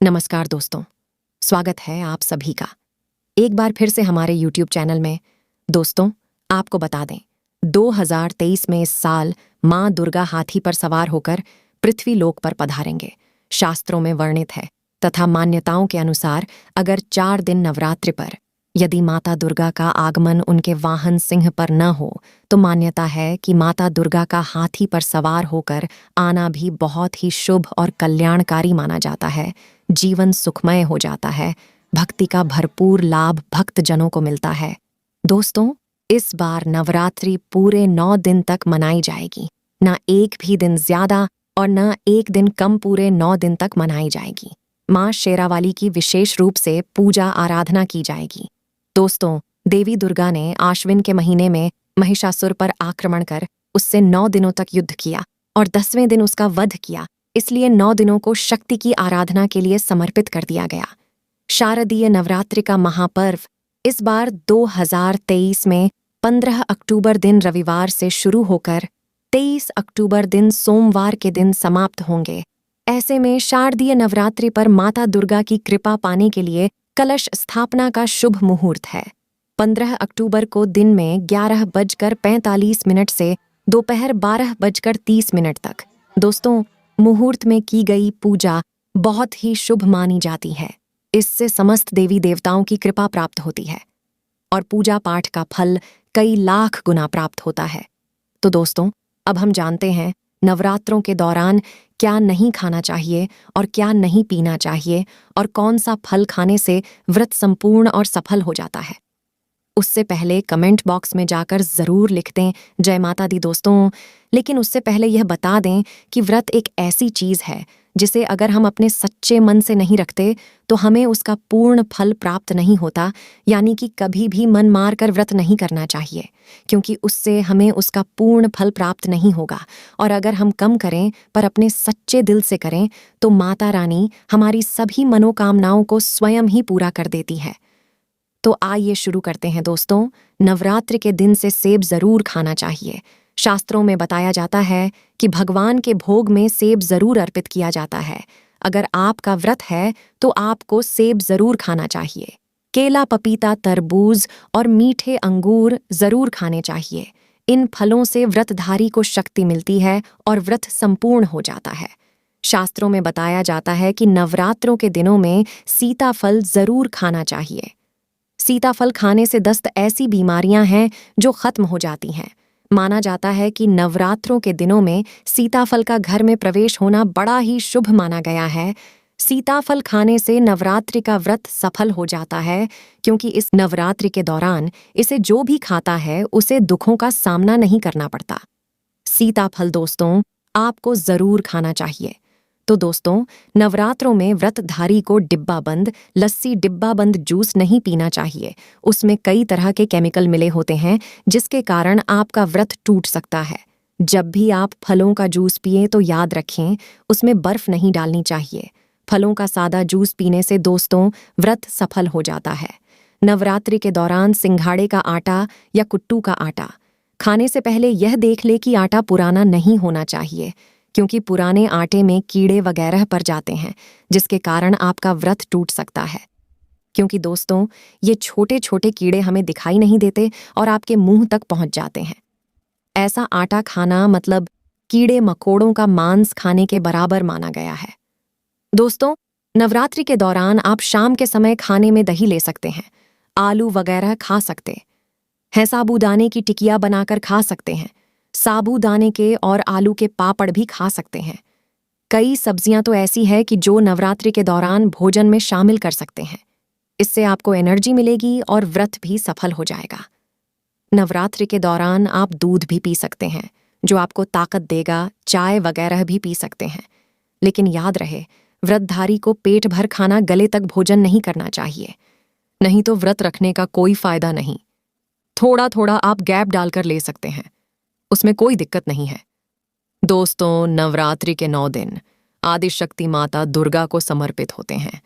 नमस्कार दोस्तों, स्वागत है आप सभी का एक बार फिर से हमारे YouTube चैनल में। दोस्तों, आपको बता दें, 2023 में इस साल माँ दुर्गा हाथी पर सवार होकर पृथ्वी लोक पर पधारेंगे। शास्त्रों में वर्णित है तथा मान्यताओं के अनुसार अगर 4 दिन नवरात्रि पर यदि माता दुर्गा का आगमन उनके वाहन सिंह पर न हो तो मान्यता है कि माता दुर्गा का हाथी पर सवार होकर आना भी बहुत ही शुभ और कल्याणकारी माना जाता है। जीवन सुखमय हो जाता है, भक्ति का भरपूर लाभ भक्तजनों को मिलता है। दोस्तों, इस बार नवरात्रि पूरे 9 दिन तक मनाई जाएगी। न एक भी दिन ज्यादा और न एक दिन कम, पूरे 9 दिन तक मनाई जाएगी। माँ शेरावाली की विशेष रूप से पूजा आराधना की जाएगी। दोस्तों, देवी दुर्गा ने आश्विन के महीने में महिषासुर पर आक्रमण कर उससे 9 दिनों तक युद्ध किया और 10वें दिन उसका वध किया। इसलिए 9 दिनों को शक्ति की आराधना के लिए समर्पित कर दिया गया। शारदीय नवरात्रि का महापर्व इस बार 2023 में 15 अक्टूबर दिन रविवार से शुरू होकर 23 अक्टूबर दिन सोमवार के दिन समाप्त होंगे। ऐसे में शारदीय नवरात्रि पर माता दुर्गा की कृपा पाने के लिए कलश स्थापना का शुभ मुहूर्त है। 15 अक्टूबर को दिन में 11:45 से दोपहर 12:30 तक। दोस्तों, मुहूर्त में की गई पूजा बहुत ही शुभ मानी जाती है। इससे समस्त देवी देवताओं की कृपा प्राप्त होती है और पूजा पाठ का फल कई लाख गुना प्राप्त होता है। तो दोस्तों, अब हम जानते हैं नवरात्रों के दौरान क्या नहीं खाना चाहिए और क्या नहीं पीना चाहिए और कौन सा फल खाने से व्रत संपूर्ण और सफल हो जाता है। उससे पहले कमेंट बॉक्स में जाकर ज़रूर लिख दें जय माता दी दोस्तों। लेकिन उससे पहले यह बता दें कि व्रत एक ऐसी चीज़ है जिसे अगर हम अपने सच्चे मन से नहीं रखते तो हमें उसका पूर्ण फल प्राप्त नहीं होता। यानी कि कभी भी मन मार कर व्रत नहीं करना चाहिए, क्योंकि उससे हमें उसका पूर्ण फल प्राप्त नहीं होगा। और अगर हम कम करें पर अपने सच्चे दिल से करें तो माता रानी हमारी सभी मनोकामनाओं को स्वयं ही पूरा कर देती है। तो आइए शुरू करते हैं दोस्तों। नवरात्रि के दिन से सेब जरूर खाना चाहिए। शास्त्रों में बताया जाता है कि भगवान के भोग में सेब जरूर अर्पित किया जाता है। अगर आपका व्रत है तो आपको सेब जरूर खाना चाहिए। केला, पपीता, तरबूज और मीठे अंगूर जरूर खाने चाहिए। इन फलों से व्रतधारी को शक्ति मिलती है और व्रत संपूर्ण हो जाता है। शास्त्रों में बताया जाता है कि नवरात्रों के दिनों में सीताफल जरूर खाना चाहिए। सीताफल खाने से 10 ऐसी बीमारियां हैं जो खत्म हो जाती हैं। माना जाता है कि नवरात्रों के दिनों में सीताफल का घर में प्रवेश होना बड़ा ही शुभ माना गया है। सीताफल खाने से नवरात्रि का व्रत सफल हो जाता है, क्योंकि इस नवरात्रि के दौरान इसे जो भी खाता है उसे दुखों का सामना नहीं करना पड़ता। सीताफल दोस्तों आपको जरूर खाना चाहिए। तो दोस्तों, नवरात्रों में व्रतधारी को डिब्बाबंद लस्सी, डिब्बाबंद जूस नहीं पीना चाहिए। उसमें कई तरह के केमिकल मिले होते हैं जिसके कारण आपका व्रत टूट सकता है। जब भी आप फलों का जूस पिएं तो याद रखें उसमें बर्फ नहीं डालनी चाहिए। फलों का सादा जूस पीने से दोस्तों व्रत सफल हो जाता है। नवरात्रि के दौरान सिंघाड़े का आटा या कुट्टू का आटा खाने से पहले यह देख ले कि आटा पुराना नहीं होना चाहिए, क्योंकि पुराने आटे में कीड़े वगैरह पड़ जाते हैं जिसके कारण आपका व्रत टूट सकता है। क्योंकि दोस्तों ये छोटे छोटे कीड़े हमें दिखाई नहीं देते और आपके मुंह तक पहुंच जाते हैं। ऐसा आटा खाना मतलब कीड़े मकोड़ों का मांस खाने के बराबर माना गया है। दोस्तों, नवरात्रि के दौरान आप शाम के समय खाने में दही ले सकते हैं, आलू वगैरह खा सकते हैं, साबूदाने की टिकिया बनाकर खा सकते हैं, साबूदाने के और आलू के पापड़ भी खा सकते हैं। कई सब्जियां तो ऐसी है कि जो नवरात्रि के दौरान भोजन में शामिल कर सकते हैं। इससे आपको एनर्जी मिलेगी और व्रत भी सफल हो जाएगा। नवरात्रि के दौरान आप दूध भी पी सकते हैं जो आपको ताकत देगा। चाय वगैरह भी पी सकते हैं, लेकिन याद रहे व्रतधारी को पेट भर खाना, गले तक भोजन नहीं करना चाहिए, नहीं तो व्रत रखने का कोई फायदा नहीं। थोड़ा थोड़ा आप गैप डालकर ले सकते हैं, उसमें कोई दिक्कत नहीं है। दोस्तों, नवरात्रि के 9 दिन आदिशक्ति माता दुर्गा को समर्पित होते हैं।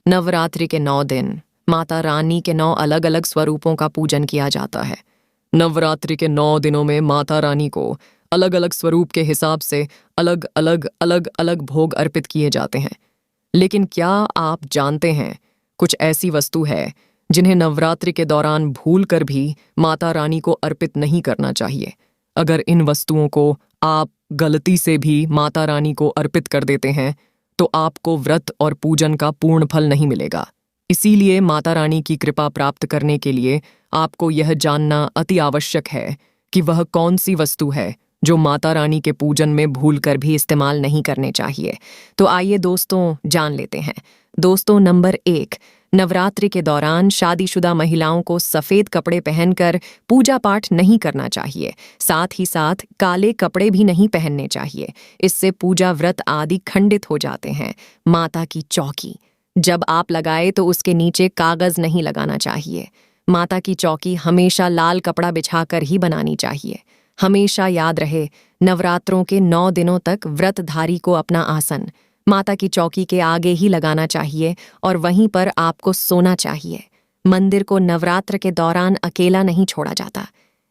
नवरात्रि के 9 दिन माता रानी के 9 अलग अलग स्वरूपों का पूजन किया जाता है। नवरात्रि के 9 दिनों में माता रानी को अलग अलग स्वरूप के हिसाब से अलग अलग भोग अर्पित किए जाते हैं। लेकिन क्या आप जानते हैं, कुछ ऐसी वस्तु है जिन्हें नवरात्रि के दौरान भूलकर भी माता रानी को अर्पित नहीं करना चाहिए। अगर इन वस्तुओं को आप गलती से भी माता रानी को अर्पित कर देते हैं तो आपको व्रत और पूजन का पूर्ण फल नहीं मिलेगा। इसीलिए माता रानी की कृपा प्राप्त करने के लिए आपको यह जानना अति आवश्यक है कि वह कौन सी वस्तु है जो माता रानी के पूजन में भूलकर भी इस्तेमाल नहीं करने चाहिए। तो आइए दोस्तों जान लेते हैं। दोस्तों, नंबर 1, नवरात्रि के दौरान शादीशुदा महिलाओं को सफेद कपड़े पहनकर पूजा पाठ नहीं करना चाहिए। साथ ही साथ काले कपड़े भी नहीं पहनने चाहिए, इससे पूजा व्रत आदि खंडित हो जाते हैं। माता की चौकी जब आप लगाए तो उसके नीचे कागज नहीं लगाना चाहिए। माता की चौकी हमेशा लाल कपड़ा बिछाकर ही बनानी चाहिए। हमेशा याद रहे, नवरात्रों के 9 दिनों तक व्रतधारी को अपना आसन माता की चौकी के आगे ही लगाना चाहिए और वहीं पर आपको सोना चाहिए। मंदिर को नवरात्र के दौरान अकेला नहीं छोड़ा जाता,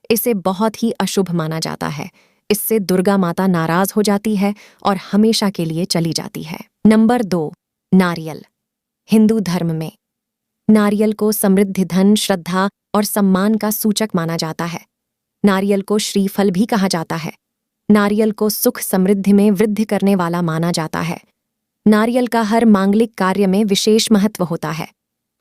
इसे बहुत ही अशुभ माना जाता है। इससे दुर्गा माता नाराज हो जाती है और हमेशा के लिए चली जाती है। नंबर 2, नारियल। हिंदू धर्म में नारियल को समृद्धि, धन, श्रद्धा और सम्मान का सूचक माना जाता है। नारियल को श्रीफल भी कहा जाता है। नारियल को सुख समृद्धि में वृद्धि करने वाला माना जाता है। नारियल का हर मांगलिक कार्य में विशेष महत्व होता है।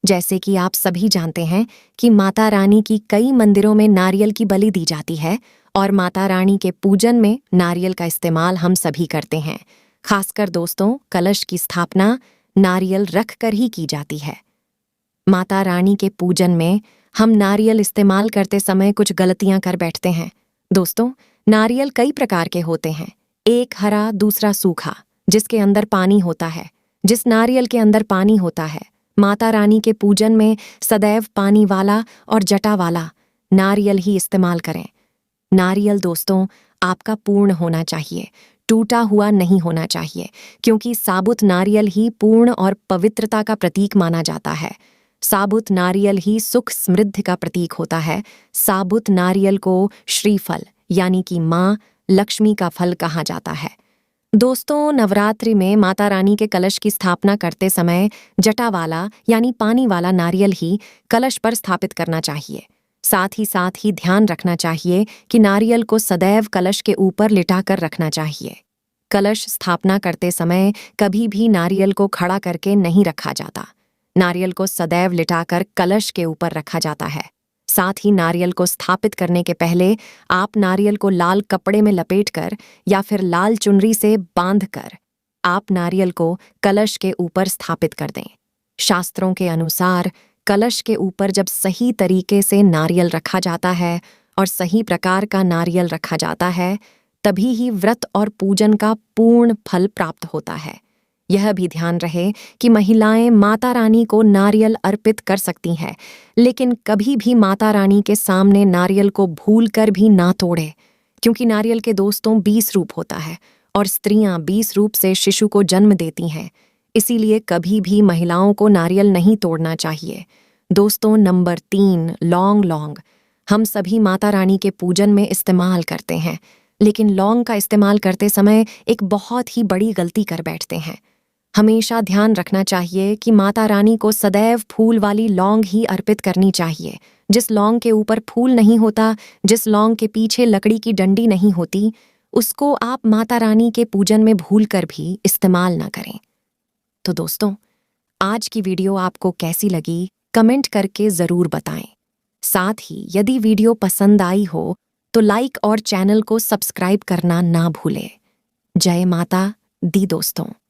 जैसे कि आप सभी जानते हैं कि माता रानी की कई मंदिरों में नारियल की बलि दी जाती है और माता रानी के पूजन में नारियल का इस्तेमाल हम सभी करते हैं। खासकर दोस्तों, कलश की स्थापना नारियल रख कर ही की जाती है। माता रानी के पूजन में हम नारियल इस्तेमाल करते समय कुछ गलतियां कर बैठते हैं। दोस्तों, नारियल कई प्रकार के होते हैं। एक हरा, दूसरा सूखा, जिसके अंदर पानी होता है। जिस नारियल के अंदर पानी होता है, माता रानी के पूजन में सदैव पानी वाला और जटा वाला नारियल ही इस्तेमाल करें। नारियल दोस्तों आपका पूर्ण होना चाहिए, टूटा हुआ नहीं होना चाहिए, क्योंकि साबुत नारियल ही पूर्ण और पवित्रता का प्रतीक माना जाता है। साबुत नारियल ही सुख समृद्धि का प्रतीक होता है। साबुत नारियल को श्रीफल यानी कि माँ लक्ष्मी का फल कहा जाता है। दोस्तों, नवरात्रि में माता रानी के कलश की स्थापना करते समय जटा वाला यानी पानी वाला नारियल ही कलश पर स्थापित करना चाहिए। साथ ही ध्यान रखना चाहिए कि नारियल को सदैव कलश के ऊपर लिटाकर रखना चाहिए। कलश स्थापना करते समय कभी भी नारियल को खड़ा करके नहीं रखा जाता। नारियल को सदैव लिटाकर कलश के ऊपर रखा जाता है। साथ ही नारियल को स्थापित करने के पहले आप नारियल को लाल कपड़े में लपेटकर या फिर लाल चुनरी से बांधकर आप नारियल को कलश के ऊपर स्थापित कर दें। शास्त्रों के अनुसार कलश के ऊपर जब सही तरीके से नारियल रखा जाता है और सही प्रकार का नारियल रखा जाता है, तभी ही व्रत और पूजन का पूर्ण फल प्राप्त होता है। यह भी ध्यान रहे कि महिलाएं माता रानी को नारियल अर्पित कर सकती हैं, लेकिन कभी भी माता रानी के सामने नारियल को भूलकर भी ना तोड़े, क्योंकि नारियल के दोस्तों 20 रूप होता है और स्त्रियां 20 रूप से शिशु को जन्म देती हैं। इसीलिए कभी भी महिलाओं को नारियल नहीं तोड़ना चाहिए। दोस्तों, नंबर 3, लौंग। हम सभी माता रानी के पूजन में इस्तेमाल करते हैं, लेकिन लौंग का इस्तेमाल करते समय एक बहुत ही बड़ी गलती कर बैठते हैं। हमेशा ध्यान रखना चाहिए कि माता रानी को सदैव फूल वाली लौंग ही अर्पित करनी चाहिए। जिस लौंग के ऊपर फूल नहीं होता, जिस लौंग के पीछे लकड़ी की डंडी नहीं होती, उसको आप माता रानी के पूजन में भूलकर भी इस्तेमाल ना करें। तो दोस्तों, आज की वीडियो आपको कैसी लगी कमेंट करके ज़रूर बताएं। साथ ही यदि वीडियो पसंद आई हो तो लाइक और चैनल को सब्सक्राइब करना ना भूलें। जय माता दी दोस्तों।